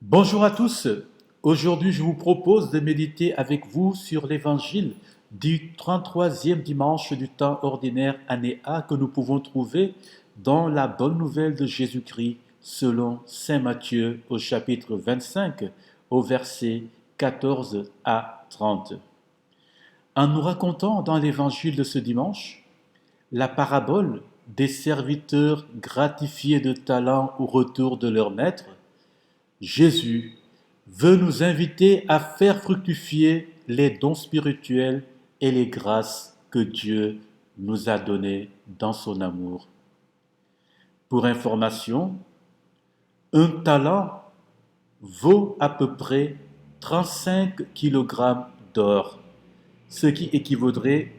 Bonjour à tous. Aujourd'hui, je vous propose de méditer avec vous sur l'évangile du 33e dimanche du temps ordinaire année A que nous pouvons trouver dans la bonne nouvelle de Jésus-Christ selon Saint Matthieu au chapitre 25 au verset 14 à 30. En nous racontant dans l'évangile de ce dimanche la parabole des serviteurs gratifiés de talents au retour de leur maître, Jésus veut nous inviter à faire fructifier les dons spirituels et les grâces que Dieu nous a données dans son amour. Pour information, un talent vaut à peu près 35 kg d'or, ce qui équivaudrait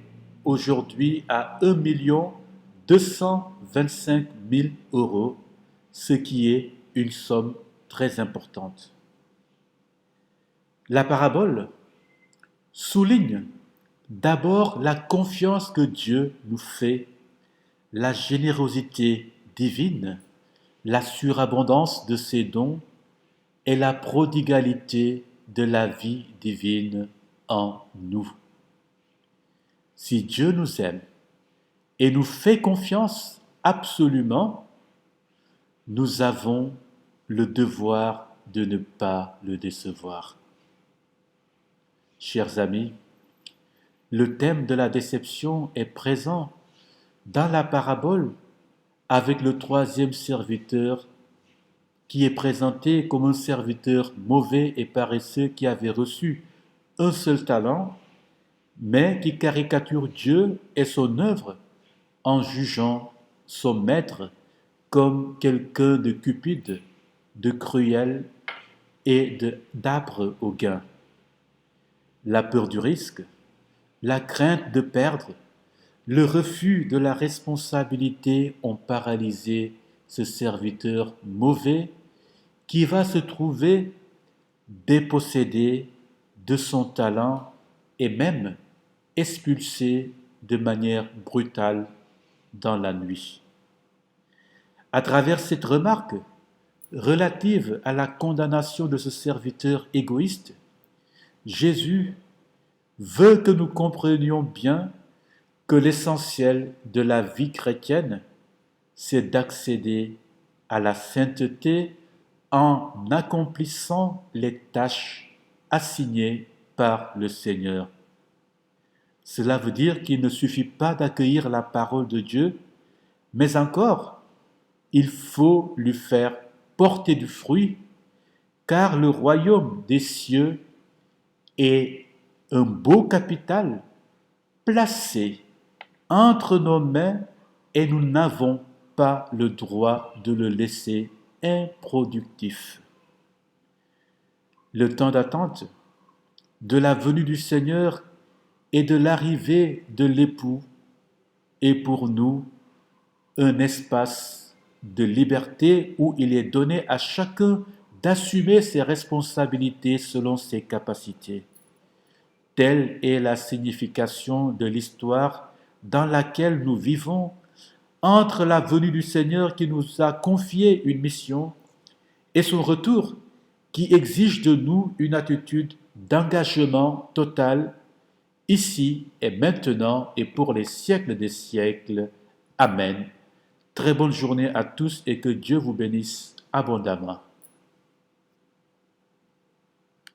aujourd'hui à 1 225 000 euros, ce qui est une somme très importante. La parabole souligne d'abord la confiance que Dieu nous fait, la générosité divine, la surabondance de ses dons et la prodigalité de la vie divine en nous. Si Dieu nous aime et nous fait confiance absolument, nous avons le devoir de ne pas le décevoir. Chers amis, le thème de la déception est présent dans la parabole avec le troisième serviteur qui est présenté comme un serviteur mauvais et paresseux qui avait reçu un seul talent, mais qui caricature Dieu et son œuvre en jugeant son maître comme quelqu'un de cupide, de cruel et d'âpre au gain. La peur du risque, la crainte de perdre, le refus de la responsabilité ont paralysé ce serviteur mauvais qui va se trouver dépossédé de son talent et même expulsé de manière brutale dans la nuit. À travers cette remarque relative à la condamnation de ce serviteur égoïste, Jésus veut que nous comprenions bien que l'essentiel de la vie chrétienne, c'est d'accéder à la sainteté en accomplissant les tâches assignées par le Seigneur. Cela veut dire qu'il ne suffit pas d'accueillir la parole de Dieu, mais encore, il faut lui faire porter du fruit, car le royaume des cieux est un beau capital placé entre nos mains et nous n'avons pas le droit de le laisser improductif. Le temps d'attente de la venue du Seigneur et de l'arrivée de l'époux est pour nous un espace de liberté où il est donné à chacun d'assumer ses responsabilités selon ses capacités. Telle est la signification de l'histoire dans laquelle nous vivons entre la venue du Seigneur qui nous a confié une mission et son retour qui exige de nous une attitude d'engagement total ici et maintenant et pour les siècles des siècles. Amen. Très bonne journée à tous et que Dieu vous bénisse abondamment.